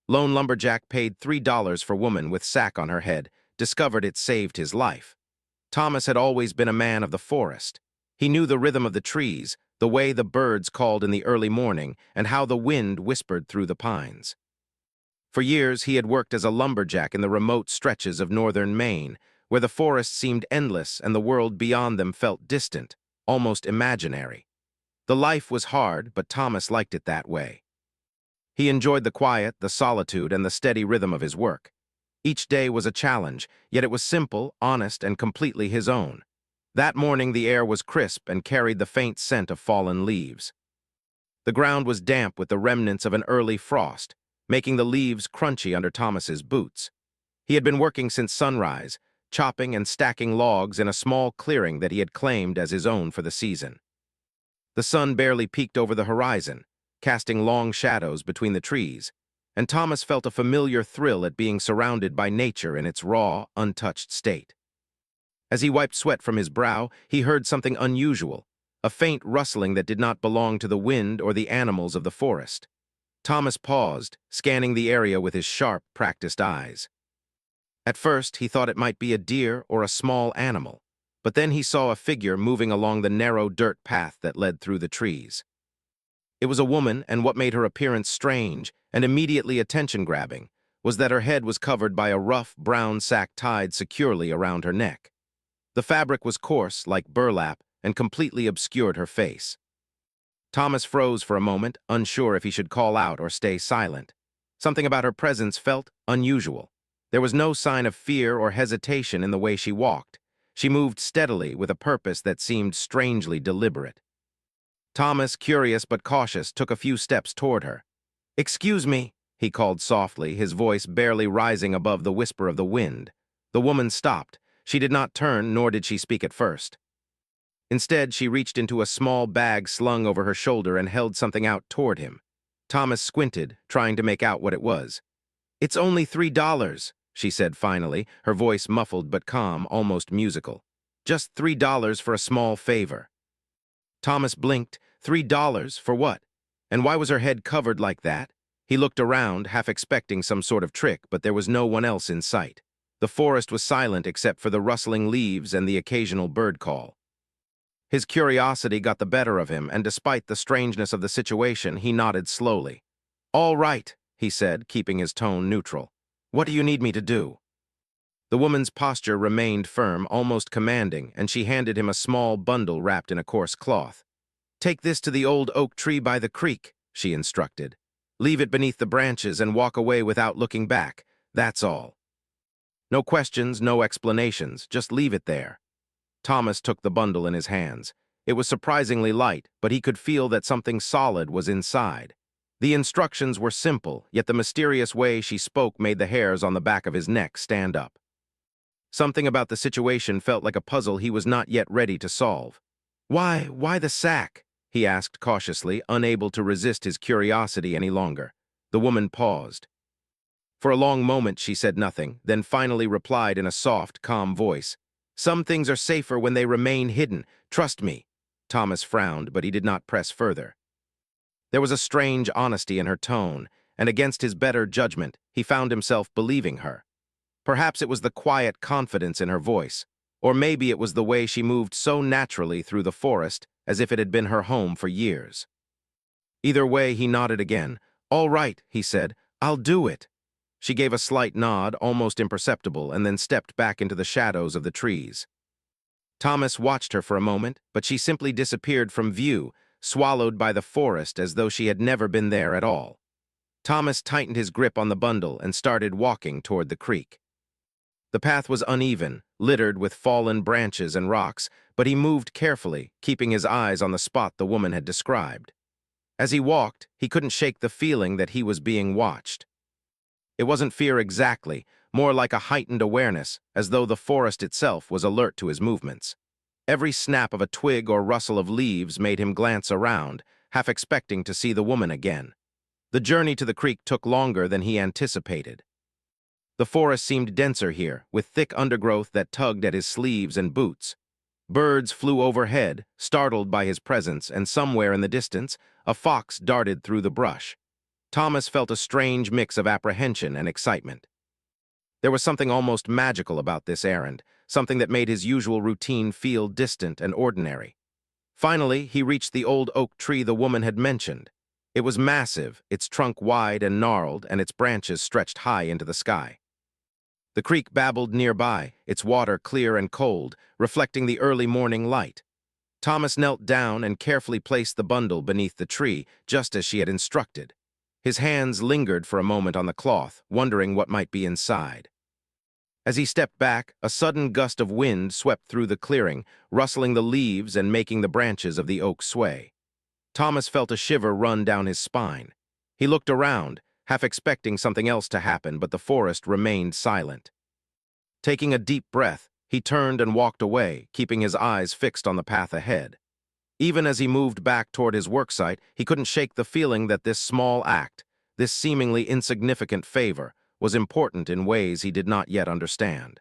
Lone Lumberjack paid $3 for woman with sack on her head, discovered it saved his life. Thomas had always been a man of the forest. He knew the rhythm of the trees, the way the birds called in the early morning, and how the wind whispered through the pines. For years, he had worked as a lumberjack in the remote stretches of northern Maine, where the forests seemed endless and the world beyond them felt distant, almost imaginary. The life was hard, but Thomas liked it that way. He enjoyed the quiet, the solitude, and the steady rhythm of his work. Each day was a challenge, yet it was simple, honest, and completely his own. That morning the air was crisp and carried the faint scent of fallen leaves. The ground was damp with the remnants of an early frost, making the leaves crunchy under Thomas's boots. He had been working since sunrise, chopping and stacking logs in a small clearing that he had claimed as his own for the season. The sun barely peeked over the horizon, casting long shadows between the trees, and Thomas felt a familiar thrill at being surrounded by nature in its raw, untouched state. As he wiped sweat from his brow, he heard something unusual, a faint rustling that did not belong to the wind or the animals of the forest. Thomas paused, scanning the area with his sharp, practiced eyes. At first, he thought it might be a deer or a small animal, but then he saw a figure moving along the narrow dirt path that led through the trees. It was a woman, and what made her appearance strange and immediately attention-grabbing was that her head was covered by a rough, brown sack tied securely around her neck. The fabric was coarse, like burlap, and completely obscured her face. Thomas froze for a moment, unsure if he should call out or stay silent. Something about her presence felt unusual. There was no sign of fear or hesitation in the way she walked. She moved steadily with a purpose that seemed strangely deliberate. Thomas, curious but cautious, took a few steps toward her. "Excuse me," he called softly, his voice barely rising above the whisper of the wind. The woman stopped. She did not turn, nor did she speak at first. Instead, she reached into a small bag slung over her shoulder and held something out toward him. Thomas squinted, trying to make out what it was. "It's only $3, she said finally, her voice muffled but calm, almost musical. "Just $3 for a small favor." Thomas blinked. $3 for what? And why was her head covered like that? He looked around, half expecting some sort of trick, but there was no one else in sight. The forest was silent except for the rustling leaves and the occasional bird call. His curiosity got the better of him, and despite the strangeness of the situation, he nodded slowly. "All right," he said, keeping his tone neutral. "What do you need me to do?" The woman's posture remained firm, almost commanding, and she handed him a small bundle wrapped in a coarse cloth. "Take this to the old oak tree by the creek," she instructed. "Leave it beneath the branches and walk away without looking back. That's all. No questions, no explanations, just leave it there." Thomas took the bundle in his hands. It was surprisingly light, but he could feel that something solid was inside. The instructions were simple, yet the mysterious way she spoke made the hairs on the back of his neck stand up. Something about the situation felt like a puzzle he was not yet ready to solve. Why the sack?" he asked cautiously, unable to resist his curiosity any longer. The woman paused. For a long moment she said nothing, then finally replied in a soft, calm voice. "Some things are safer when they remain hidden. Trust me." Thomas frowned, but he did not press further. There was a strange honesty in her tone, and against his better judgment, he found himself believing her. Perhaps it was the quiet confidence in her voice, or maybe it was the way she moved so naturally through the forest, as if it had been her home for years. Either way, he nodded again. "All right," he said. "I'll do it." She gave a slight nod, almost imperceptible, and then stepped back into the shadows of the trees. Thomas watched her for a moment, but she simply disappeared from view, swallowed by the forest as though she had never been there at all. Thomas tightened his grip on the bundle and started walking toward the creek. The path was uneven, littered with fallen branches and rocks, but he moved carefully, keeping his eyes on the spot the woman had described. As he walked, he couldn't shake the feeling that he was being watched. It wasn't fear exactly, more like a heightened awareness, as though the forest itself was alert to his movements. Every snap of a twig or rustle of leaves made him glance around, half expecting to see the woman again. The journey to the creek took longer than he anticipated. The forest seemed denser here, with thick undergrowth that tugged at his sleeves and boots. Birds flew overhead, startled by his presence, and somewhere in the distance, a fox darted through the brush. Thomas felt a strange mix of apprehension and excitement. There was something almost magical about this errand, something that made his usual routine feel distant and ordinary. Finally, he reached the old oak tree the woman had mentioned. It was massive, its trunk wide and gnarled, and its branches stretched high into the sky. The creek babbled nearby, its water clear and cold, reflecting the early morning light. Thomas knelt down and carefully placed the bundle beneath the tree, just as she had instructed. His hands lingered for a moment on the cloth, wondering what might be inside. As he stepped back, a sudden gust of wind swept through the clearing, rustling the leaves and making the branches of the oak sway. Thomas felt a shiver run down his spine. He looked around, half expecting something else to happen, but the forest remained silent. Taking a deep breath, he turned and walked away, keeping his eyes fixed on the path ahead. Even as he moved back toward his worksite, he couldn't shake the feeling that this small act, this seemingly insignificant favor, was important in ways he did not yet understand.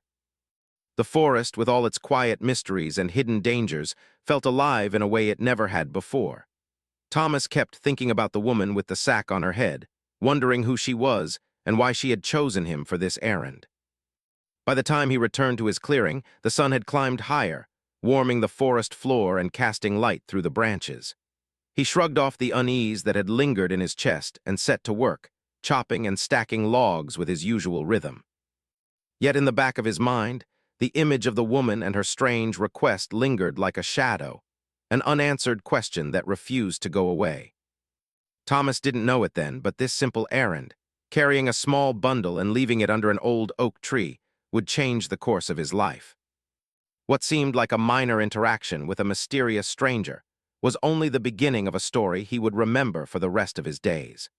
The forest, with all its quiet mysteries and hidden dangers, felt alive in a way it never had before. Thomas kept thinking about the woman with the sack on her head, wondering who she was and why she had chosen him for this errand. By the time he returned to his clearing, the sun had climbed higher, warming the forest floor and casting light through the branches. He shrugged off the unease that had lingered in his chest and set to work, chopping and stacking logs with his usual rhythm. Yet in the back of his mind, the image of the woman and her strange request lingered like a shadow, an unanswered question that refused to go away. Thomas didn't know it then, but this simple errand, carrying a small bundle and leaving it under an old oak tree, would change the course of his life. What seemed like a minor interaction with a mysterious stranger was only the beginning of a story he would remember for the rest of his days.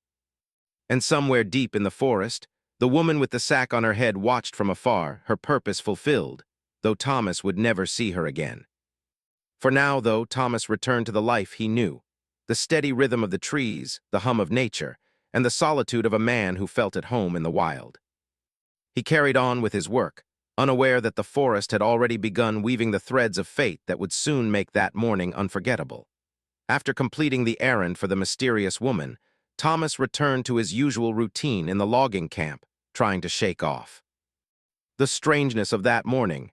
And somewhere deep in the forest, the woman with the sack on her head watched from afar, her purpose fulfilled, though Thomas would never see her again. For now, though, Thomas returned to the life he knew, the steady rhythm of the trees, the hum of nature, and the solitude of a man who felt at home in the wild. He carried on with his work, unaware that the forest had already begun weaving the threads of fate that would soon make that morning unforgettable. After completing the errand for the mysterious woman, Thomas returned to his usual routine in the logging camp, trying to shake off the strangeness of that morning.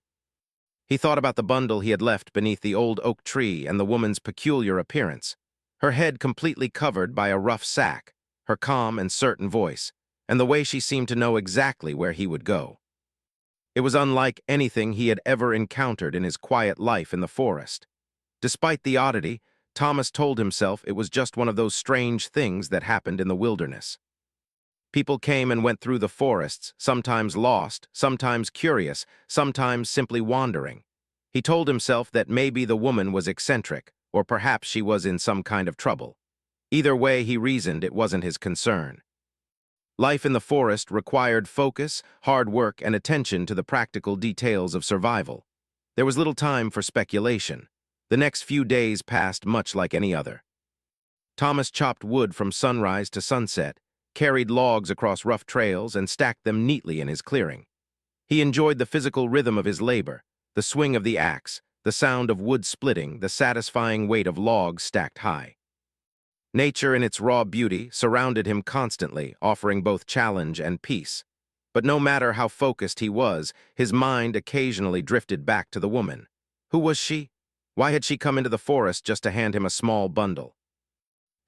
He thought about the bundle he had left beneath the old oak tree and the woman's peculiar appearance, her head completely covered by a rough sack, her calm and certain voice, and the way she seemed to know exactly where he would go. It was unlike anything he had ever encountered in his quiet life in the forest. Despite the oddity, Thomas told himself it was just one of those strange things that happened in the wilderness. People came and went through the forests, sometimes lost, sometimes curious, sometimes simply wandering. He told himself that maybe the woman was eccentric, or perhaps she was in some kind of trouble. Either way, he reasoned, it wasn't his concern. Life in the forest required focus, hard work, and attention to the practical details of survival. There was little time for speculation. The next few days passed much like any other. Thomas chopped wood from sunrise to sunset, carried logs across rough trails, and stacked them neatly in his clearing. He enjoyed the physical rhythm of his labor, the swing of the axe, the sound of wood splitting, the satisfying weight of logs stacked high. Nature in its raw beauty surrounded him constantly, offering both challenge and peace. But no matter how focused he was, his mind occasionally drifted back to the woman. Who was she? Why had she come into the forest just to hand him a small bundle?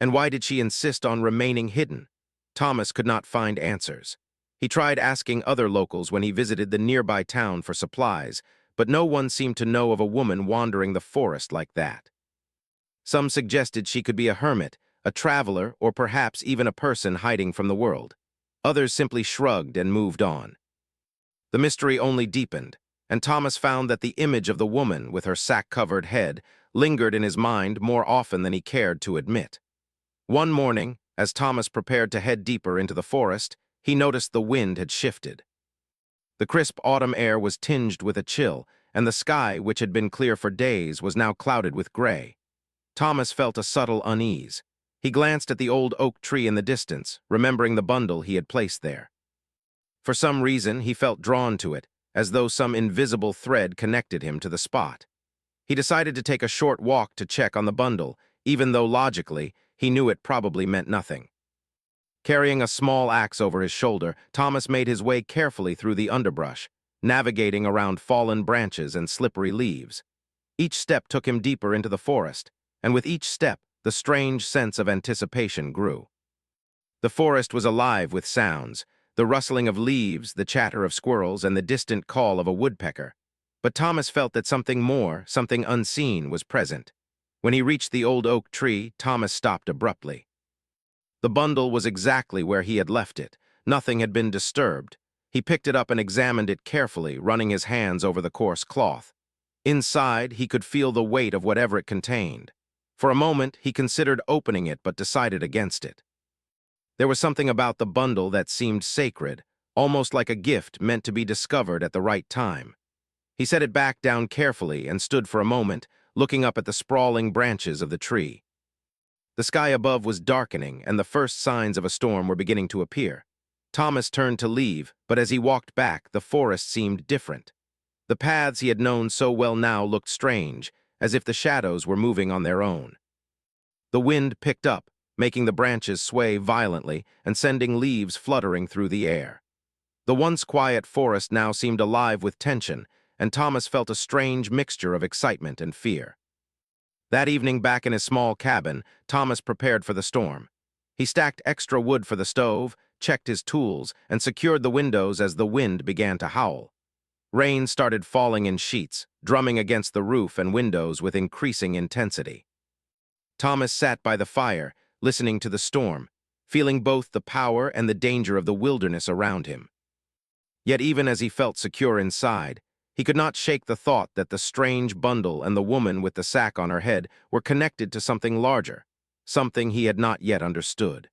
And why did she insist on remaining hidden? Thomas could not find answers. He tried asking other locals when he visited the nearby town for supplies, but no one seemed to know of a woman wandering the forest like that. Some suggested she could be a hermit, a traveler, or perhaps even a person hiding from the world. Others simply shrugged and moved on. The mystery only deepened, and Thomas found that the image of the woman with her sack-covered head lingered in his mind more often than he cared to admit. One morning, as Thomas prepared to head deeper into the forest, he noticed the wind had shifted. The crisp autumn air was tinged with a chill, and the sky, which had been clear for days, was now clouded with gray. Thomas felt a subtle unease. He glanced at the old oak tree in the distance, remembering the bundle he had placed there. For some reason, he felt drawn to it, as though some invisible thread connected him to the spot. He decided to take a short walk to check on the bundle, even though logically, he knew it probably meant nothing. Carrying a small axe over his shoulder, Thomas made his way carefully through the underbrush, navigating around fallen branches and slippery leaves. Each step took him deeper into the forest, and with each step, the strange sense of anticipation grew. The forest was alive with sounds, the rustling of leaves, the chatter of squirrels, and the distant call of a woodpecker. But Thomas felt that something more, something unseen, was present. When he reached the old oak tree, Thomas stopped abruptly. The bundle was exactly where he had left it. Nothing had been disturbed. He picked it up and examined it carefully, running his hands over the coarse cloth. Inside, he could feel the weight of whatever it contained. For a moment, he considered opening it but decided against it. There was something about the bundle that seemed sacred, almost like a gift meant to be discovered at the right time. He set it back down carefully and stood for a moment, looking up at the sprawling branches of the tree. The sky above was darkening, and the first signs of a storm were beginning to appear. Thomas turned to leave, but as he walked back, the forest seemed different. The paths he had known so well now looked strange, as if the shadows were moving on their own. The wind picked up, making the branches sway violently and sending leaves fluttering through the air. The once quiet forest now seemed alive with tension, and Thomas felt a strange mixture of excitement and fear. That evening, back in his small cabin, Thomas prepared for the storm. He stacked extra wood for the stove, checked his tools, and secured the windows as the wind began to howl. Rain started falling in sheets, drumming against the roof and windows with increasing intensity. Thomas sat by the fire, listening to the storm, feeling both the power and the danger of the wilderness around him. Yet even as he felt secure inside, he could not shake the thought that the strange bundle and the woman with the sack on her head were connected to something larger, something he had not yet understood.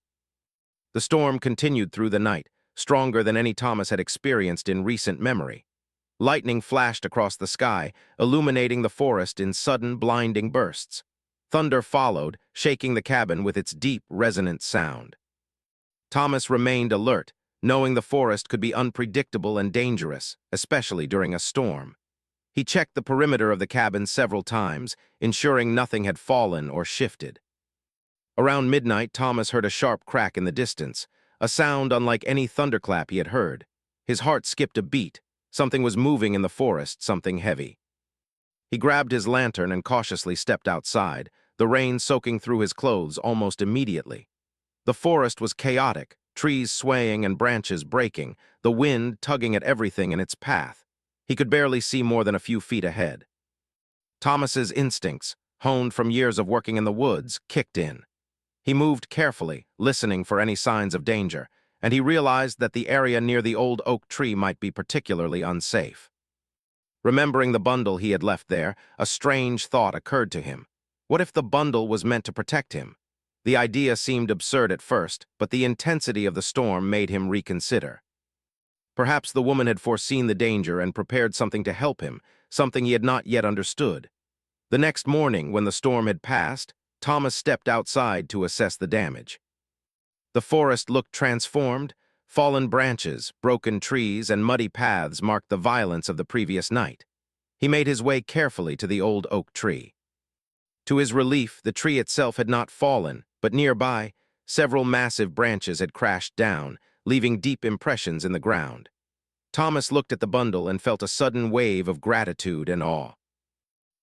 The storm continued through the night, stronger than any Thomas had experienced in recent memory. Lightning flashed across the sky, illuminating the forest in sudden, blinding bursts. Thunder followed, shaking the cabin with its deep, resonant sound. Thomas remained alert, knowing the forest could be unpredictable and dangerous, especially during a storm. He checked the perimeter of the cabin several times, ensuring nothing had fallen or shifted. Around midnight, Thomas heard a sharp crack in the distance, a sound unlike any thunderclap he had heard. His heart skipped a beat. Something was moving in the forest, something heavy. He grabbed his lantern and cautiously stepped outside, the rain soaking through his clothes almost immediately. The forest was chaotic, trees swaying and branches breaking, the wind tugging at everything in its path. He could barely see more than a few feet ahead. Thomas's instincts, honed from years of working in the woods, kicked in. He moved carefully, listening for any signs of danger, and he realized that the area near the old oak tree might be particularly unsafe. Remembering the bundle he had left there, a strange thought occurred to him. What if the bundle was meant to protect him? The idea seemed absurd at first, but the intensity of the storm made him reconsider. Perhaps the woman had foreseen the danger and prepared something to help him, something he had not yet understood. The next morning, when the storm had passed, Thomas stepped outside to assess the damage. The forest looked transformed. Fallen branches, broken trees, and muddy paths marked the violence of the previous night. He made his way carefully to the old oak tree. To his relief, the tree itself had not fallen, but nearby, several massive branches had crashed down, leaving deep impressions in the ground. Thomas looked at the bundle and felt a sudden wave of gratitude and awe.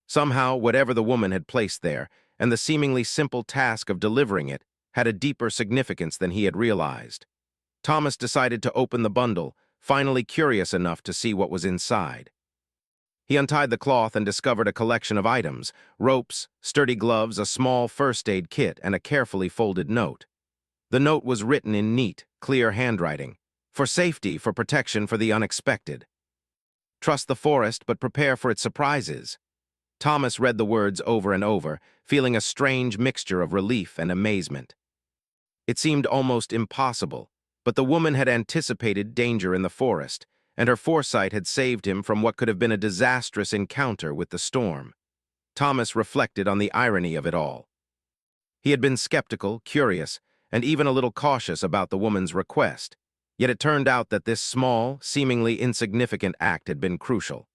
Somehow, whatever the woman had placed there, and the seemingly simple task of delivering it, had a deeper significance than he had realized. Thomas decided to open the bundle, finally curious enough to see what was inside. He untied the cloth and discovered a collection of items: ropes, sturdy gloves, a small first aid kit, and a carefully folded note. The note was written in neat, clear handwriting. For safety, for protection, for the unexpected. Trust the forest, but prepare for its surprises. Thomas read the words over and over, feeling a strange mixture of relief and amazement. It seemed almost impossible, but the woman had anticipated danger in the forest, and her foresight had saved him from what could have been a disastrous encounter with the storm. Thomas reflected on the irony of it all. He had been skeptical, curious, and even a little cautious about the woman's request, yet it turned out that this small, seemingly insignificant act had been crucial.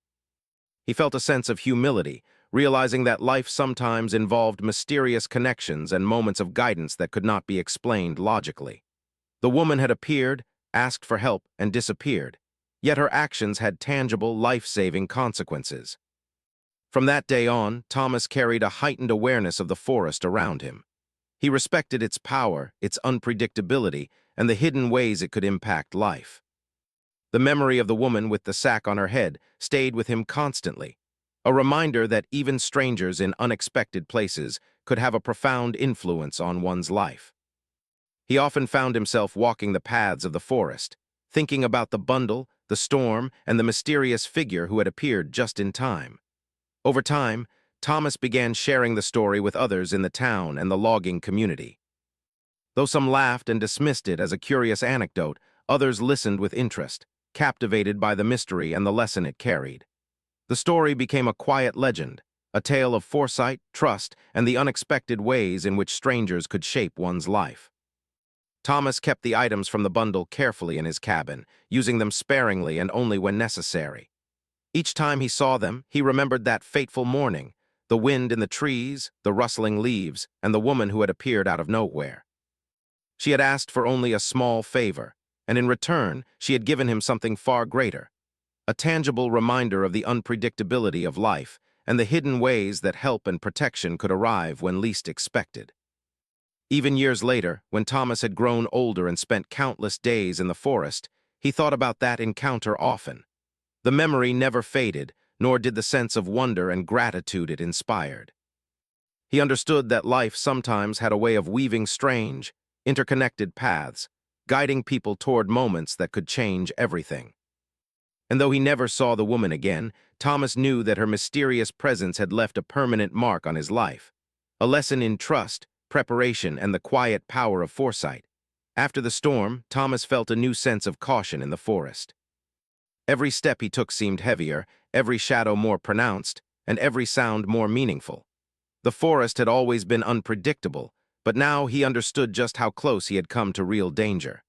He felt a sense of humility, realizing that life sometimes involved mysterious connections and moments of guidance that could not be explained logically. The woman had appeared, asked for help, and disappeared, yet her actions had tangible, life-saving consequences. From that day on, Thomas carried a heightened awareness of the forest around him. He respected its power, its unpredictability, and the hidden ways it could impact life. The memory of the woman with the sack on her head stayed with him constantly, a reminder that even strangers in unexpected places could have a profound influence on one's life. He often found himself walking the paths of the forest, thinking about the bundle, the storm, and the mysterious figure who had appeared just in time. Over time, Thomas began sharing the story with others in the town and the logging community. Though some laughed and dismissed it as a curious anecdote, others listened with interest, captivated by the mystery and the lesson it carried. The story became a quiet legend, a tale of foresight, trust, and the unexpected ways in which strangers could shape one's life. Thomas kept the items from the bundle carefully in his cabin, using them sparingly and only when necessary. Each time he saw them, he remembered that fateful morning, the wind in the trees, the rustling leaves, and the woman who had appeared out of nowhere. She had asked for only a small favor, and in return, she had given him something far greater, a tangible reminder of the unpredictability of life and the hidden ways that help and protection could arrive when least expected. Even years later, when Thomas had grown older and spent countless days in the forest, he thought about that encounter often. The memory never faded, nor did the sense of wonder and gratitude it inspired. He understood that life sometimes had a way of weaving strange, interconnected paths, guiding people toward moments that could change everything. And though he never saw the woman again, Thomas knew that her mysterious presence had left a permanent mark on his life, a lesson in trust, preparation, and the quiet power of foresight. After the storm, Thomas felt a new sense of caution in the forest. Every step he took seemed heavier, every shadow more pronounced, and every sound more meaningful. The forest had always been unpredictable, but now he understood just how close he had come to real danger.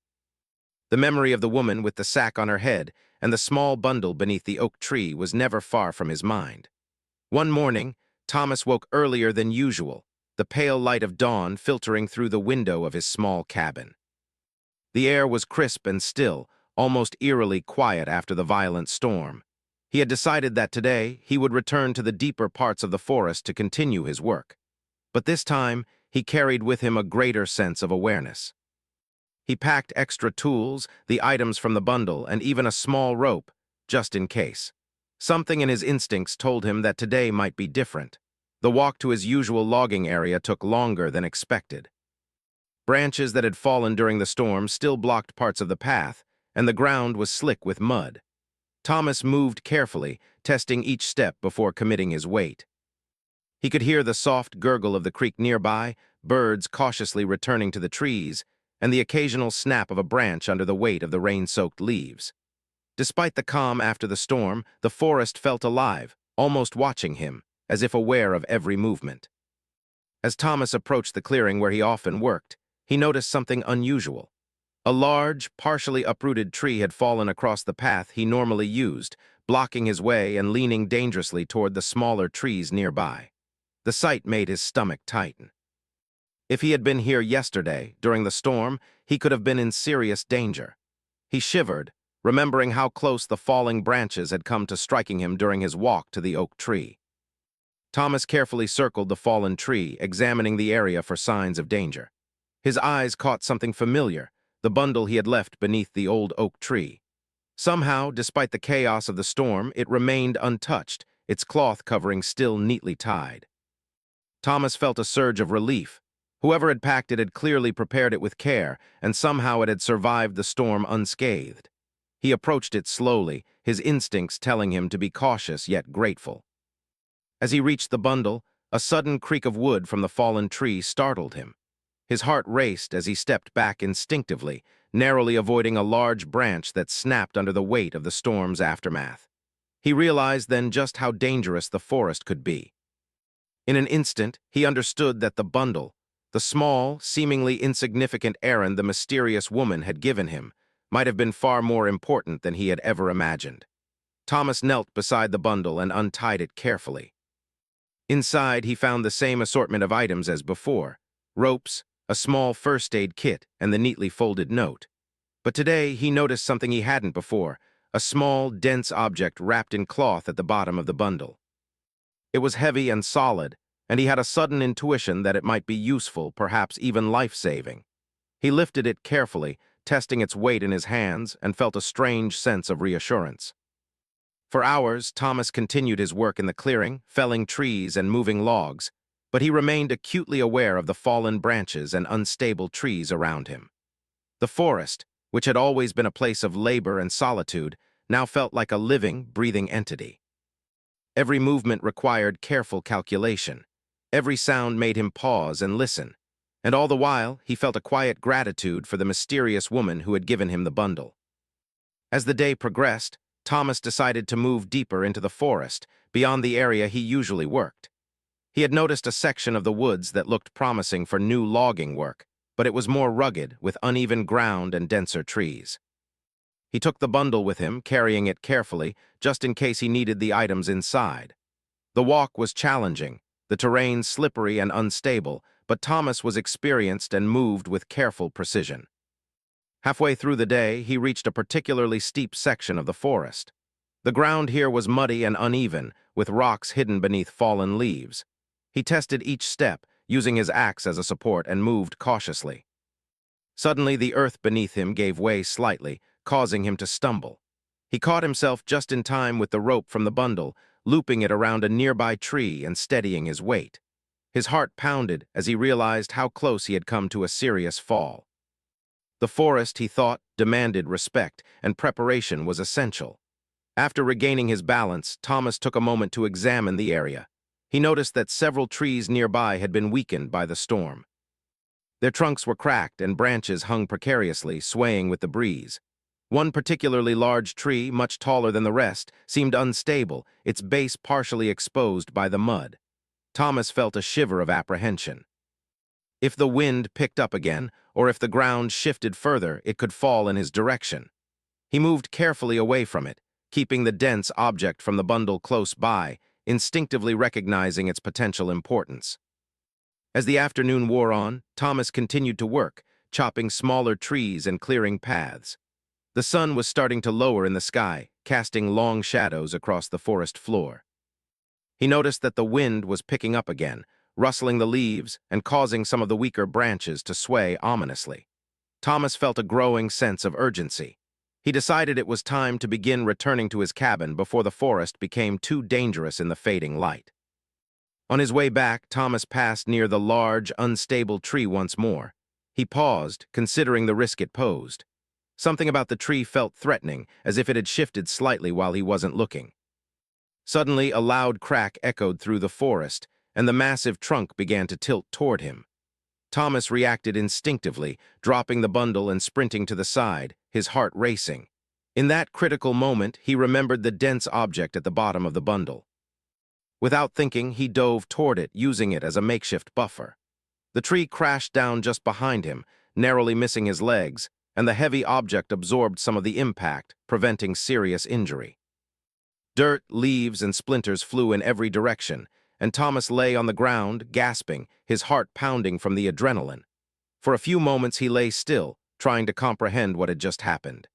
The memory of the woman with the sack on her head and the small bundle beneath the oak tree was never far from his mind. One morning, Thomas woke earlier than usual, the pale light of dawn filtering through the window of his small cabin. The air was crisp and still, almost eerily quiet after the violent storm. He had decided that today he would return to the deeper parts of the forest to continue his work. But this time, he carried with him a greater sense of awareness. He packed extra tools, the items from the bundle, and even a small rope, just in case. Something in his instincts told him that today might be different. The walk to his usual logging area took longer than expected. Branches that had fallen during the storm still blocked parts of the path, and the ground was slick with mud. Thomas moved carefully, testing each step before committing his weight. He could hear the soft gurgle of the creek nearby, birds cautiously returning to the trees, and the occasional snap of a branch under the weight of the rain-soaked leaves. Despite the calm after the storm, the forest felt alive, almost watching him, as if aware of every movement. As Thomas approached the clearing where he often worked, he noticed something unusual. A large, partially uprooted tree had fallen across the path he normally used, blocking his way and leaning dangerously toward the smaller trees nearby. The sight made his stomach tighten. If he had been here yesterday, during the storm, he could have been in serious danger. He shivered, remembering how close the falling branches had come to striking him during his walk to the oak tree. Thomas carefully circled the fallen tree, examining the area for signs of danger. His eyes caught something familiar, the bundle he had left beneath the old oak tree. Somehow, despite the chaos of the storm, it remained untouched, its cloth covering still neatly tied. Thomas felt a surge of relief. Whoever had packed it had clearly prepared it with care, and somehow it had survived the storm unscathed. He approached it slowly, his instincts telling him to be cautious yet grateful. As he reached the bundle, a sudden creak of wood from the fallen tree startled him. His heart raced as he stepped back instinctively, narrowly avoiding a large branch that snapped under the weight of the storm's aftermath. He realized then just how dangerous the forest could be. In an instant, he understood that the bundle, the small, seemingly insignificant errand the mysterious woman had given him, might have been far more important than he had ever imagined. Thomas knelt beside the bundle and untied it carefully. Inside, he found the same assortment of items as before: ropes, a small first aid kit, and the neatly folded note. But today he noticed something he hadn't before, a small, dense object wrapped in cloth at the bottom of the bundle. It was heavy and solid, and he had a sudden intuition that it might be useful, perhaps even life-saving. He lifted it carefully, testing its weight in his hands, and felt a strange sense of reassurance. For hours, Thomas continued his work in the clearing, felling trees and moving logs, but he remained acutely aware of the fallen branches and unstable trees around him. The forest, which had always been a place of labor and solitude, now felt like a living, breathing entity. Every movement required careful calculation. Every sound made him pause and listen, and all the while he felt a quiet gratitude for the mysterious woman who had given him the bundle. As the day progressed, Thomas decided to move deeper into the forest, beyond the area he usually worked. He had noticed a section of the woods that looked promising for new logging work, but it was more rugged, with uneven ground and denser trees. He took the bundle with him, carrying it carefully, just in case he needed the items inside. The walk was challenging, the terrain slippery and unstable, but Thomas was experienced and moved with careful precision. Halfway through the day, he reached a particularly steep section of the forest. The ground here was muddy and uneven, with rocks hidden beneath fallen leaves. He tested each step, using his axe as a support, and moved cautiously. Suddenly, the earth beneath him gave way slightly, causing him to stumble. He caught himself just in time with the rope from the bundle, looping it around a nearby tree and steadying his weight. His heart pounded as he realized how close he had come to a serious fall. The forest, he thought, demanded respect, and preparation was essential. After regaining his balance, Thomas took a moment to examine the area. He noticed that several trees nearby had been weakened by the storm. Their trunks were cracked and branches hung precariously, swaying with the breeze. One particularly large tree, much taller than the rest, seemed unstable, its base partially exposed by the mud. Thomas felt a shiver of apprehension. If the wind picked up again, or if the ground shifted further, it could fall in his direction. He moved carefully away from it, keeping the dense object from the bundle close by, instinctively recognizing its potential importance. As the afternoon wore on, Thomas continued to work, chopping smaller trees and clearing paths. The sun was starting to lower in the sky, casting long shadows across the forest floor. He noticed that the wind was picking up again, rustling the leaves and causing some of the weaker branches to sway ominously. Thomas felt a growing sense of urgency. He decided it was time to begin returning to his cabin before the forest became too dangerous in the fading light. On his way back, Thomas passed near the large, unstable tree once more. He paused, considering the risk it posed. Something about the tree felt threatening, as if it had shifted slightly while he wasn't looking. Suddenly, a loud crack echoed through the forest, and the massive trunk began to tilt toward him. Thomas reacted instinctively, dropping the bundle and sprinting to the side, his heart racing. In that critical moment, he remembered the dense object at the bottom of the bundle. Without thinking, he dove toward it, using it as a makeshift buffer. The tree crashed down just behind him, narrowly missing his legs, and the heavy object absorbed some of the impact, preventing serious injury. Dirt, leaves, and splinters flew in every direction, and Thomas lay on the ground, gasping, his heart pounding from the adrenaline. For a few moments he lay still, trying to comprehend what had just happened.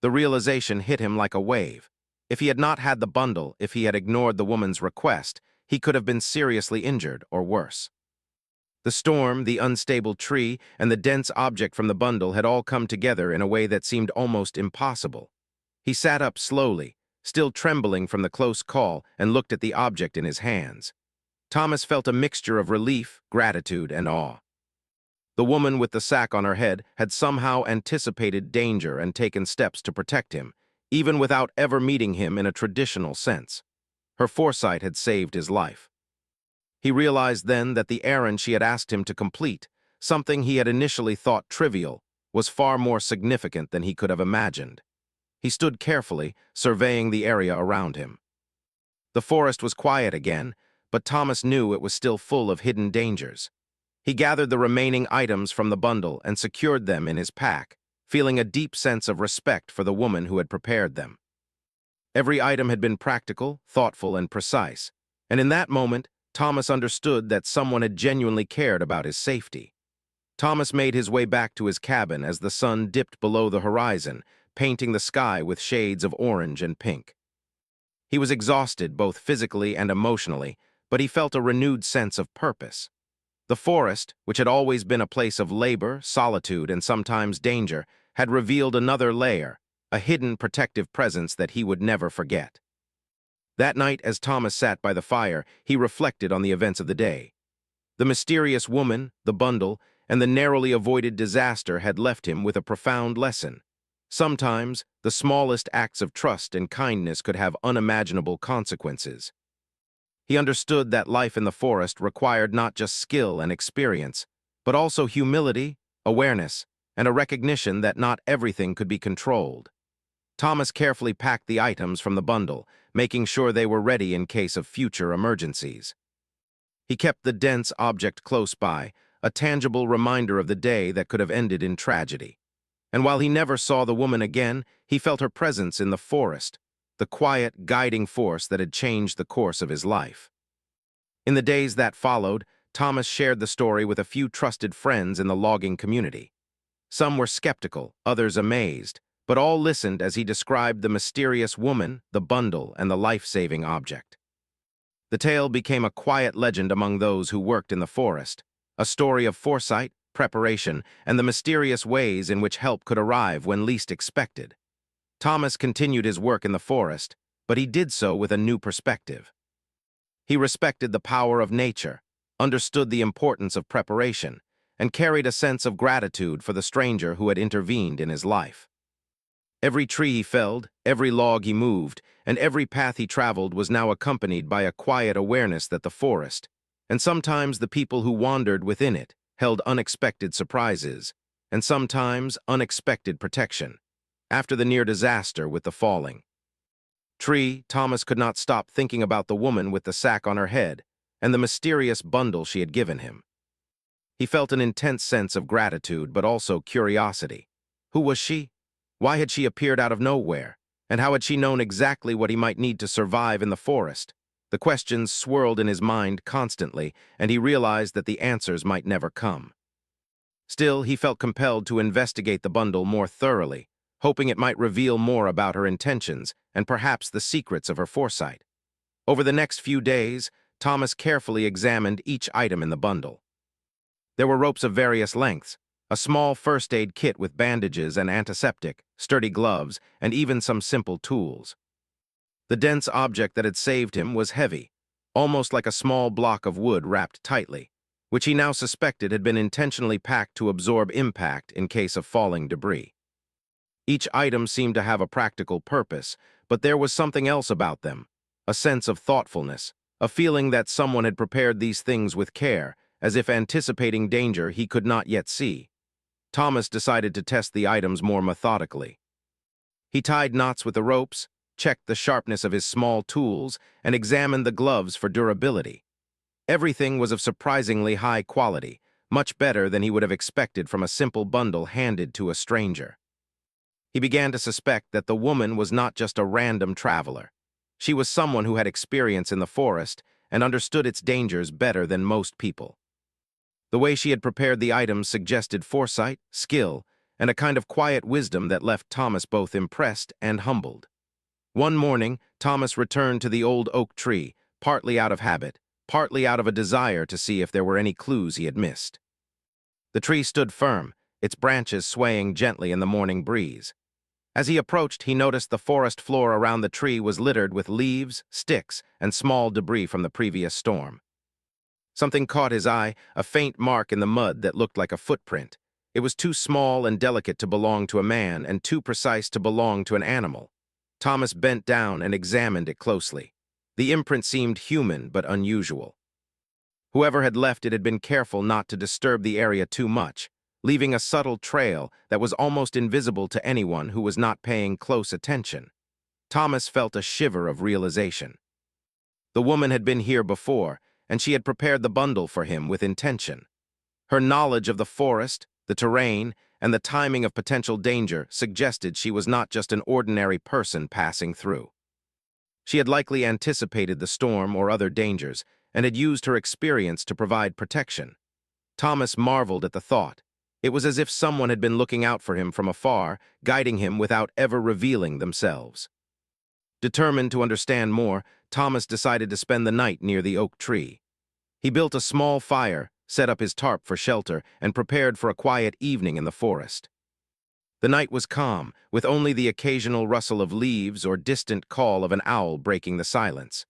The realization hit him like a wave. If he had not had the bundle, if he had ignored the woman's request, he could have been seriously injured, or worse. The storm, the unstable tree, and the dense object from the bundle had all come together in a way that seemed almost impossible. He sat up slowly, still trembling from the close call, and looked at the object in his hands. Thomas felt a mixture of relief, gratitude, and awe. The woman with the sack on her head had somehow anticipated danger and taken steps to protect him, even without ever meeting him in a traditional sense. Her foresight had saved his life. He realized then that the errand she had asked him to complete, something he had initially thought trivial, was far more significant than he could have imagined. He stood carefully, surveying the area around him. The forest was quiet again, but Thomas knew it was still full of hidden dangers. He gathered the remaining items from the bundle and secured them in his pack, feeling a deep sense of respect for the woman who had prepared them. Every item had been practical, thoughtful, and precise, and in that moment, Thomas understood that someone had genuinely cared about his safety. Thomas made his way back to his cabin as the sun dipped below the horizon, painting the sky with shades of orange and pink. He was exhausted both physically and emotionally, but he felt a renewed sense of purpose. The forest, which had always been a place of labor, solitude, and sometimes danger, had revealed another layer, a hidden protective presence that he would never forget. That night, as Thomas sat by the fire, he reflected on the events of the day. The mysterious woman, the bundle, and the narrowly avoided disaster had left him with a profound lesson. Sometimes, the smallest acts of trust and kindness could have unimaginable consequences. He understood that life in the forest required not just skill and experience, but also humility, awareness, and a recognition that not everything could be controlled. Thomas carefully packed the items from the bundle, making sure they were ready in case of future emergencies. He kept the dense object close by, a tangible reminder of the day that could have ended in tragedy. And while he never saw the woman again, he felt her presence in the forest, the quiet, guiding force that had changed the course of his life. In the days that followed, Thomas shared the story with a few trusted friends in the logging community. Some were skeptical, others amazed, but all listened as he described the mysterious woman, the bundle, and the life-saving object. The tale became a quiet legend among those who worked in the forest, a story of foresight, preparation, and the mysterious ways in which help could arrive when least expected. Thomas continued his work in the forest, but he did so with a new perspective. He respected the power of nature, understood the importance of preparation, and carried a sense of gratitude for the stranger who had intervened in his life. Every tree he felled, every log he moved, and every path he traveled was now accompanied by a quiet awareness that the forest, and sometimes the people who wandered within it, held unexpected surprises, and sometimes unexpected protection. After the near disaster with the falling tree, Thomas could not stop thinking about the woman with the sack on her head and the mysterious bundle she had given him. He felt an intense sense of gratitude, but also curiosity. Who was she? Why had she appeared out of nowhere? And how had she known exactly what he might need to survive in the forest? The questions swirled in his mind constantly, and he realized that the answers might never come. Still, he felt compelled to investigate the bundle more thoroughly, hoping it might reveal more about her intentions and perhaps the secrets of her foresight. Over the next few days, Thomas carefully examined each item in the bundle. There were ropes of various lengths, a small first aid kit with bandages and antiseptic, sturdy gloves, and even some simple tools. The dense object that had saved him was heavy, almost like a small block of wood wrapped tightly, which he now suspected had been intentionally packed to absorb impact in case of falling debris. Each item seemed to have a practical purpose, but there was something else about them, a sense of thoughtfulness, a feeling that someone had prepared these things with care, as if anticipating danger he could not yet see. Thomas decided to test the items more methodically. He tied knots with the ropes, checked the sharpness of his small tools, and examined the gloves for durability. Everything was of surprisingly high quality, much better than he would have expected from a simple bundle handed to a stranger. He began to suspect that the woman was not just a random traveler. She was someone who had experience in the forest and understood its dangers better than most people. The way she had prepared the items suggested foresight, skill, and a kind of quiet wisdom that left Thomas both impressed and humbled. One morning, Thomas returned to the old oak tree, partly out of habit, partly out of a desire to see if there were any clues he had missed. The tree stood firm, its branches swaying gently in the morning breeze. As he approached, he noticed the forest floor around the tree was littered with leaves, sticks, and small debris from the previous storm. Something caught his eye, a faint mark in the mud that looked like a footprint. It was too small and delicate to belong to a man and too precise to belong to an animal. Thomas bent down and examined it closely. The imprint seemed human but unusual. Whoever had left it had been careful not to disturb the area too much, leaving a subtle trail that was almost invisible to anyone who was not paying close attention. Thomas felt a shiver of realization. The woman had been here before, and she had prepared the bundle for him with intention. Her knowledge of the forest, the terrain, and the timing of potential danger suggested she was not just an ordinary person passing through. She had likely anticipated the storm or other dangers and had used her experience to provide protection. Thomas marveled at the thought. It was as if someone had been looking out for him from afar, guiding him without ever revealing themselves. Determined to understand more, Thomas decided to spend the night near the oak tree. He built a small fire, set up his tarp for shelter, and prepared for a quiet evening in the forest. The night was calm, with only the occasional rustle of leaves or distant call of an owl breaking the silence.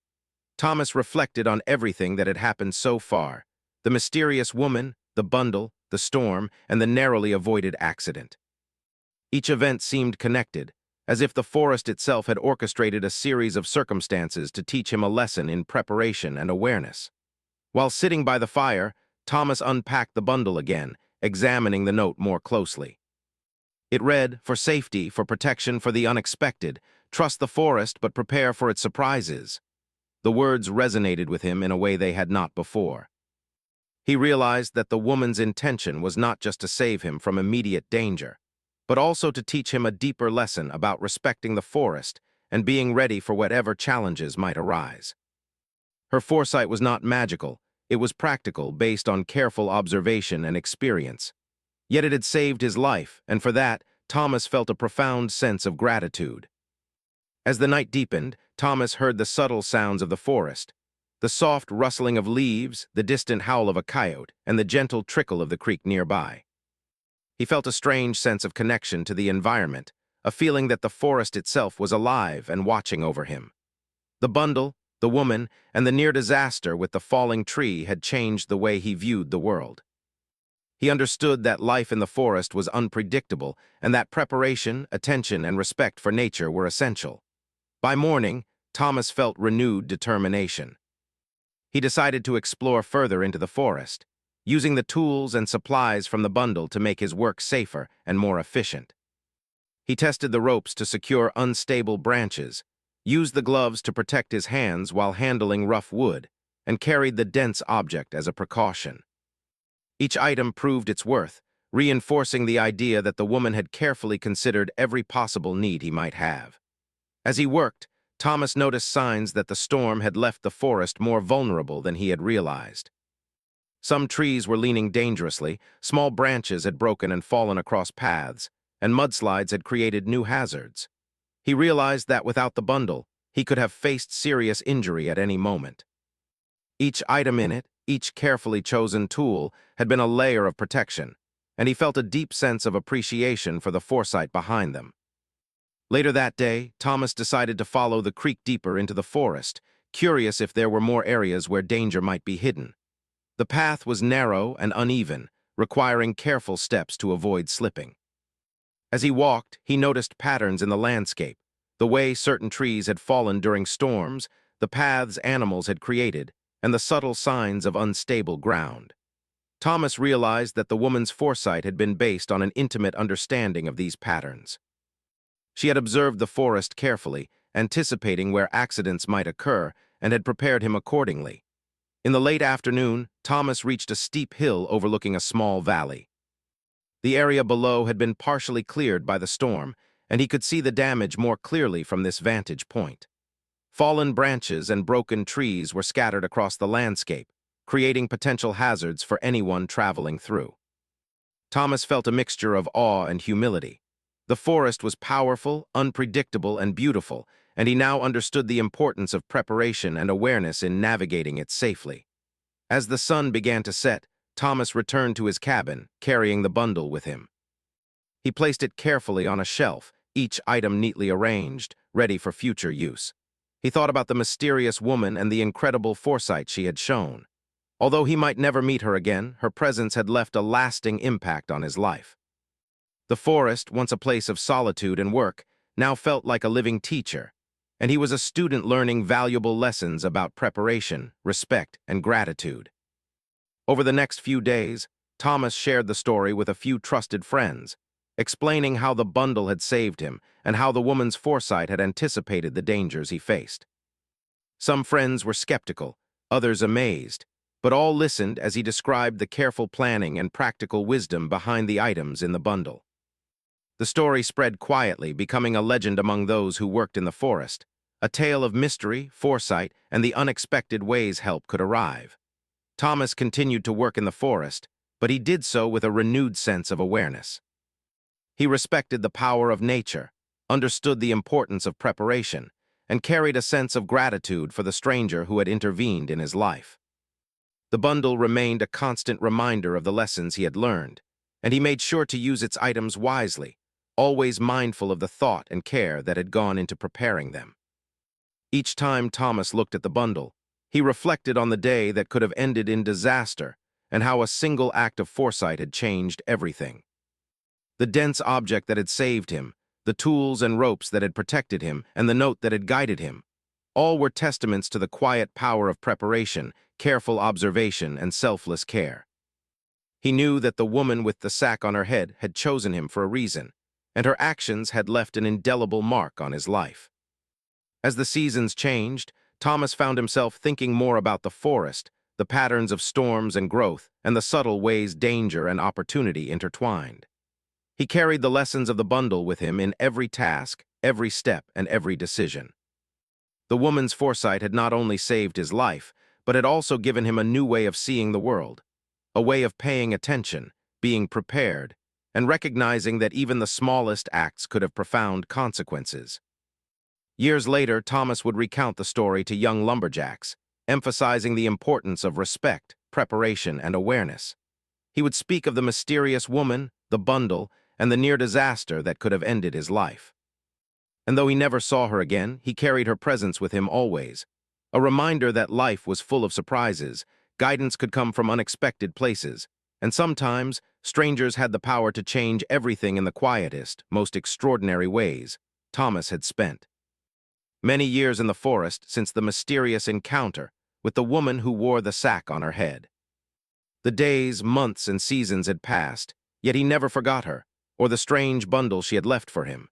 Thomas reflected on everything that had happened so far: the mysterious woman, the bundle, the storm, and the narrowly avoided accident. Each event seemed connected, as if the forest itself had orchestrated a series of circumstances to teach him a lesson in preparation and awareness. While sitting by the fire, Thomas unpacked the bundle again, examining the note more closely. It read, "For safety, for protection, for the unexpected, trust the forest but prepare for its surprises." The words resonated with him in a way they had not before. He realized that the woman's intention was not just to save him from immediate danger, but also to teach him a deeper lesson about respecting the forest and being ready for whatever challenges might arise. Her foresight was not magical, it was practical, based on careful observation and experience. Yet it had saved his life, and for that, Thomas felt a profound sense of gratitude. As the night deepened, Thomas heard the subtle sounds of the forest, the soft rustling of leaves, the distant howl of a coyote, and the gentle trickle of the creek nearby. He felt a strange sense of connection to the environment, a feeling that the forest itself was alive and watching over him. The bundle, the woman, and the near disaster with the falling tree had changed the way he viewed the world. He understood that life in the forest was unpredictable and that preparation, attention, and respect for nature were essential. By morning, Thomas felt renewed determination. He decided to explore further into the forest, using the tools and supplies from the bundle to make his work safer and more efficient. He tested the ropes to secure unstable branches, used the gloves to protect his hands while handling rough wood, and carried the dense object as a precaution. Each item proved its worth, reinforcing the idea that the woman had carefully considered every possible need he might have. As he worked, Thomas noticed signs that the storm had left the forest more vulnerable than he had realized. Some trees were leaning dangerously, small branches had broken and fallen across paths, and mudslides had created new hazards. He realized that without the bundle, he could have faced serious injury at any moment. Each item in it, each carefully chosen tool, had been a layer of protection, and he felt a deep sense of appreciation for the foresight behind them. Later that day, Thomas decided to follow the creek deeper into the forest, curious if there were more areas where danger might be hidden. The path was narrow and uneven, requiring careful steps to avoid slipping. As he walked, he noticed patterns in the landscape, the way certain trees had fallen during storms, the paths animals had created, and the subtle signs of unstable ground. Thomas realized that the woman's foresight had been based on an intimate understanding of these patterns. She had observed the forest carefully, anticipating where accidents might occur, and had prepared him accordingly. In the late afternoon, Thomas reached a steep hill overlooking a small valley. The area below had been partially cleared by the storm, and he could see the damage more clearly from this vantage point. Fallen branches and broken trees were scattered across the landscape, creating potential hazards for anyone traveling through. Thomas felt a mixture of awe and humility. The forest was powerful, unpredictable, and beautiful, and he now understood the importance of preparation and awareness in navigating it safely. As the sun began to set, Thomas returned to his cabin, carrying the bundle with him. He placed it carefully on a shelf, each item neatly arranged, ready for future use. He thought about the mysterious woman and the incredible foresight she had shown. Although he might never meet her again, her presence had left a lasting impact on his life. The forest, once a place of solitude and work, now felt like a living teacher, and he was a student learning valuable lessons about preparation, respect, and gratitude. Over the next few days, Thomas shared the story with a few trusted friends, explaining how the bundle had saved him and how the woman's foresight had anticipated the dangers he faced. Some friends were skeptical, others amazed, but all listened as he described the careful planning and practical wisdom behind the items in the bundle. The story spread quietly, becoming a legend among those who worked in the forest, a tale of mystery, foresight, and the unexpected ways help could arrive. Thomas continued to work in the forest, but he did so with a renewed sense of awareness. He respected the power of nature, understood the importance of preparation, and carried a sense of gratitude for the stranger who had intervened in his life. The bundle remained a constant reminder of the lessons he had learned, and he made sure to use its items wisely, always mindful of the thought and care that had gone into preparing them. Each time Thomas looked at the bundle, he reflected on the day that could have ended in disaster and how a single act of foresight had changed everything. The dense object that had saved him, the tools and ropes that had protected him, and the note that had guided him, all were testaments to the quiet power of preparation, careful observation, and selfless care. He knew that the woman with the sack on her head had chosen him for a reason, and her actions had left an indelible mark on his life. As the seasons changed, Thomas found himself thinking more about the forest, the patterns of storms and growth, and the subtle ways danger and opportunity intertwined. He carried the lessons of the bundle with him in every task, every step, and every decision. The woman's foresight had not only saved his life, but had also given him a new way of seeing the world, a way of paying attention, being prepared, and recognizing that even the smallest acts could have profound consequences. Years later, Thomas would recount the story to young lumberjacks, emphasizing the importance of respect, preparation, and awareness. He would speak of the mysterious woman, the bundle, and the near disaster that could have ended his life. And though he never saw her again, he carried her presence with him always, a reminder that life was full of surprises, guidance could come from unexpected places, and sometimes strangers had the power to change everything in the quietest, most extraordinary ways. Thomas had spent many years in the forest since the mysterious encounter with the woman who wore the sack on her head. The days, months, and seasons had passed, yet he never forgot her, or the strange bundle she had left for him.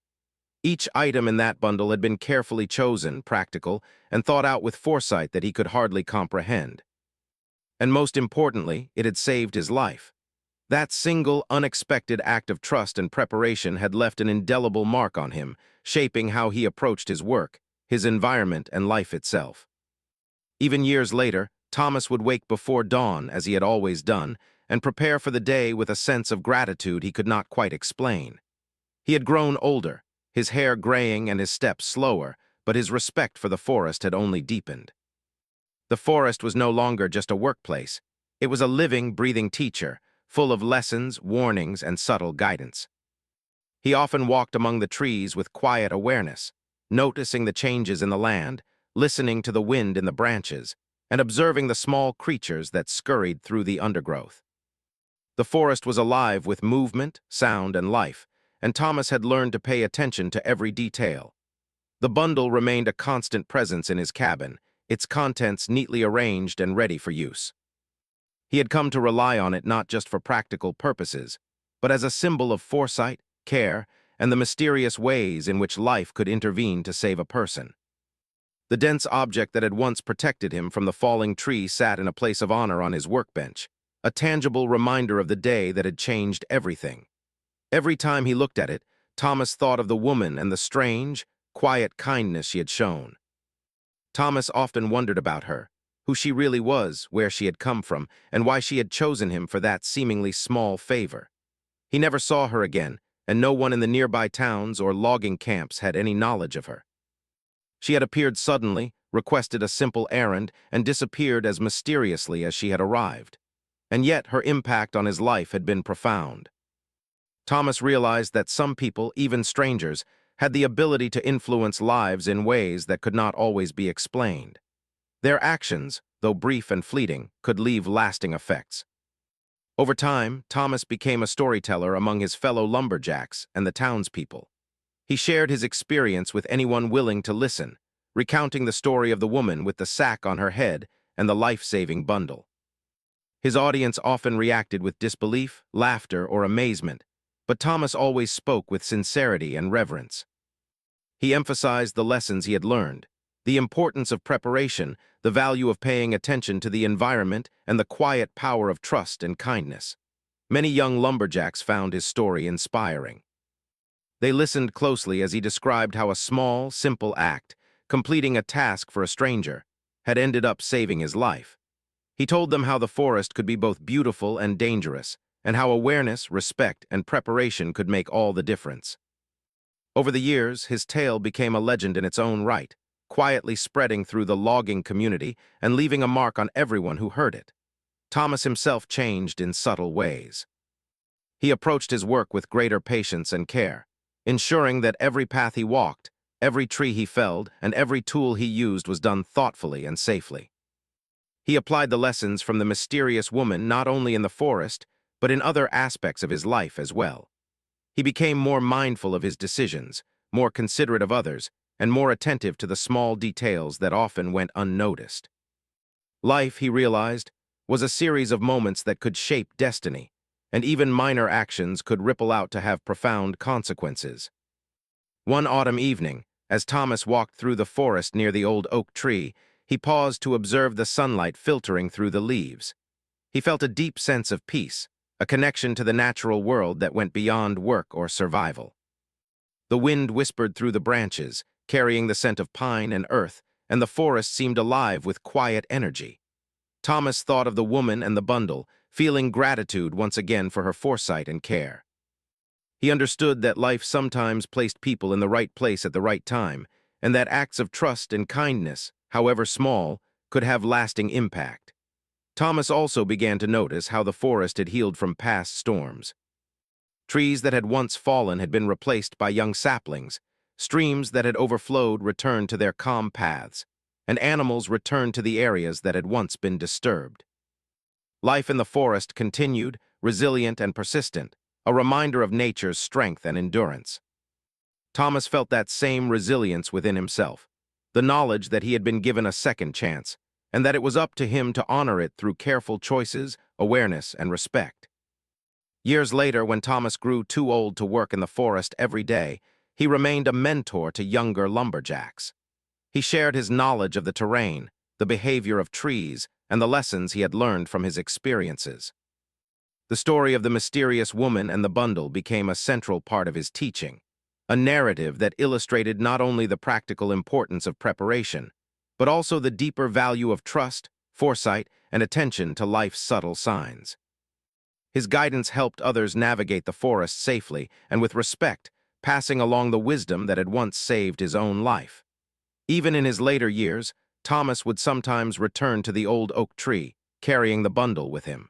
Each item in that bundle had been carefully chosen, practical, and thought out with foresight that he could hardly comprehend. And most importantly, it had saved his life. That single, unexpected act of trust and preparation had left an indelible mark on him, shaping how he approached his work, his environment, and life itself. Even years later, Thomas would wake before dawn, as he had always done, and prepare for the day with a sense of gratitude he could not quite explain. He had grown older, his hair graying and his steps slower, but his respect for the forest had only deepened. The forest was no longer just a workplace. It was a living, breathing teacher, full of lessons, warnings, and subtle guidance. He often walked among the trees with quiet awareness, noticing the changes in the land, listening to the wind in the branches, and observing the small creatures that scurried through the undergrowth. The forest was alive with movement, sound, and life, and Thomas had learned to pay attention to every detail. The bundle remained a constant presence in his cabin, its contents neatly arranged and ready for use. He had come to rely on it not just for practical purposes, but as a symbol of foresight, care, and the mysterious ways in which life could intervene to save a person. The dense object that had once protected him from the falling tree sat in a place of honor on his workbench, a tangible reminder of the day that had changed everything. Every time he looked at it, Thomas thought of the woman and the strange, quiet kindness she had shown. Thomas often wondered about her, who she really was, where she had come from, and why she had chosen him for that seemingly small favor. He never saw her again, and no one in the nearby towns or logging camps had any knowledge of her. She had appeared suddenly, requested a simple errand, and disappeared as mysteriously as she had arrived. And yet her impact on his life had been profound. Thomas realized that some people, even strangers, had the ability to influence lives in ways that could not always be explained. Their actions, though brief and fleeting, could leave lasting effects. Over time, Thomas became a storyteller among his fellow lumberjacks and the townspeople. He shared his experience with anyone willing to listen, recounting the story of the woman with the sack on her head and the life-saving bundle. His audience often reacted with disbelief, laughter, or amazement, but Thomas always spoke with sincerity and reverence. He emphasized the lessons he had learned, the importance of preparation, the value of paying attention to the environment, and the quiet power of trust and kindness. Many young lumberjacks found his story inspiring. They listened closely as he described how a small, simple act, completing a task for a stranger, had ended up saving his life. He told them how the forest could be both beautiful and dangerous, and how awareness, respect, and preparation could make all the difference. Over the years, his tale became a legend in its own right, quietly spreading through the logging community and leaving a mark on everyone who heard it. Thomas himself changed in subtle ways. He approached his work with greater patience and care, ensuring that every path he walked, every tree he felled, and every tool he used was done thoughtfully and safely. He applied the lessons from the mysterious woman not only in the forest, but in other aspects of his life as well. He became more mindful of his decisions, more considerate of others, and more attentive to the small details that often went unnoticed. Life, he realized, was a series of moments that could shape destiny, and even minor actions could ripple out to have profound consequences. One autumn evening, as Thomas walked through the forest near the old oak tree, he paused to observe the sunlight filtering through the leaves. He felt a deep sense of peace, a connection to the natural world that went beyond work or survival. The wind whispered through the branches, carrying the scent of pine and earth, and the forest seemed alive with quiet energy. Thomas thought of the woman and the bundle, feeling gratitude once again for her foresight and care. He understood that life sometimes placed people in the right place at the right time, and that acts of trust and kindness, however small, could have lasting impact. Thomas also began to notice how the forest had healed from past storms. Trees that had once fallen had been replaced by young saplings, streams that had overflowed returned to their calm paths, and animals returned to the areas that had once been disturbed. Life in the forest continued, resilient and persistent, a reminder of nature's strength and endurance. Thomas felt that same resilience within himself, the knowledge that he had been given a second chance, and that it was up to him to honor it through careful choices, awareness, and respect. Years later, when Thomas grew too old to work in the forest every day, he remained a mentor to younger lumberjacks. He shared his knowledge of the terrain, the behavior of trees, and the lessons he had learned from his experiences. The story of the mysterious woman and the bundle became a central part of his teaching, a narrative that illustrated not only the practical importance of preparation, but also the deeper value of trust, foresight, and attention to life's subtle signs. His guidance helped others navigate the forest safely and with respect, passing along the wisdom that had once saved his own life. Even in his later years, Thomas would sometimes return to the old oak tree, carrying the bundle with him.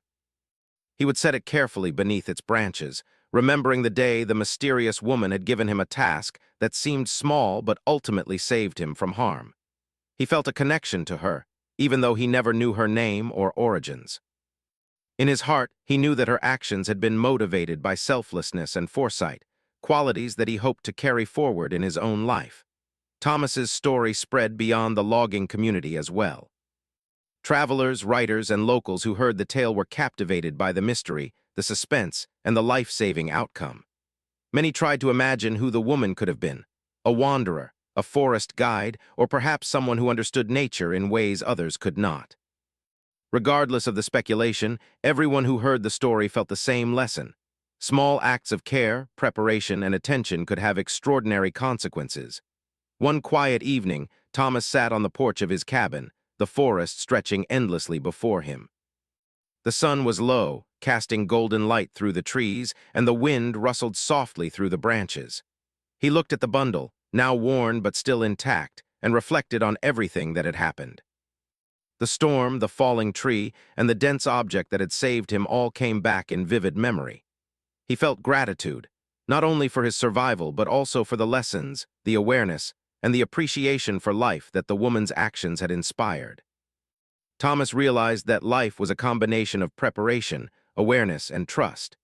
He would set it carefully beneath its branches, remembering the day the mysterious woman had given him a task that seemed small but ultimately saved him from harm. He felt a connection to her, even though he never knew her name or origins. In his heart, he knew that her actions had been motivated by selflessness and foresight, qualities that he hoped to carry forward in his own life. Thomas's story spread beyond the logging community as well. Travelers, writers, and locals who heard the tale were captivated by the mystery, the suspense, and the life-saving outcome. Many tried to imagine who the woman could have been: a wanderer, a forest guide, or perhaps someone who understood nature in ways others could not. Regardless of the speculation, everyone who heard the story felt the same lesson. Small acts of care, preparation, and attention could have extraordinary consequences. One quiet evening, Thomas sat on the porch of his cabin, the forest stretching endlessly before him. The sun was low, casting golden light through the trees, and the wind rustled softly through the branches. He looked at the bundle, now worn but still intact, and reflected on everything that had happened. The storm, the falling tree, and the dense object that had saved him all came back in vivid memory. He felt gratitude, not only for his survival but also for the lessons, the awareness, and the appreciation for life that the woman's actions had inspired. Thomas realized that life was a combination of preparation, awareness, and trust.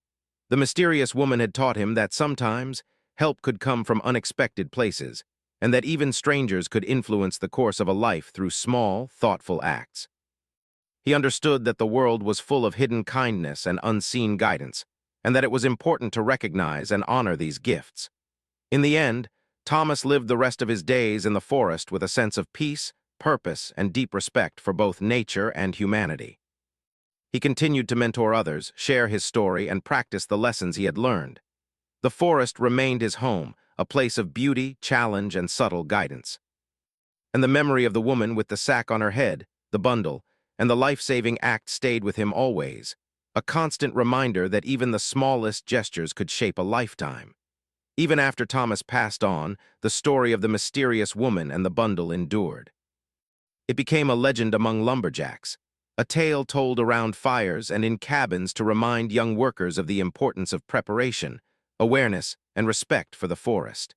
The mysterious woman had taught him that sometimes help could come from unexpected places, and that even strangers could influence the course of a life through small, thoughtful acts. He understood that the world was full of hidden kindness and unseen guidance, and that it was important to recognize and honor these gifts. In the end, Thomas lived the rest of his days in the forest with a sense of peace, purpose, and deep respect for both nature and humanity. He continued to mentor others, share his story, and practice the lessons he had learned. The forest remained his home, a place of beauty, challenge, and subtle guidance. And the memory of the woman with the sack on her head, the bundle, and the life-saving act stayed with him always, a constant reminder that even the smallest gestures could shape a lifetime. Even after Thomas passed on, the story of the mysterious woman and the bundle endured. It became a legend among lumberjacks, a tale told around fires and in cabins to remind young workers of the importance of preparation, awareness, and respect for the forest.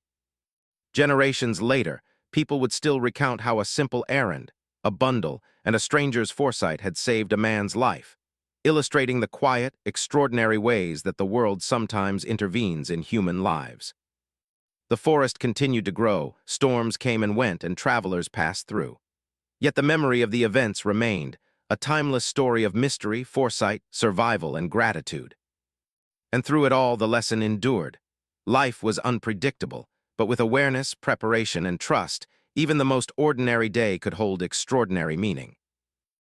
Generations later, people would still recount how a simple errand, a bundle, and a stranger's foresight had saved a man's life, illustrating the quiet, extraordinary ways that the world sometimes intervenes in human lives. The forest continued to grow, storms came and went, and travelers passed through. Yet the memory of the events remained, a timeless story of mystery, foresight, survival, and gratitude. And through it all, the lesson endured. Life was unpredictable, but with awareness, preparation, and trust, even the most ordinary day could hold extraordinary meaning.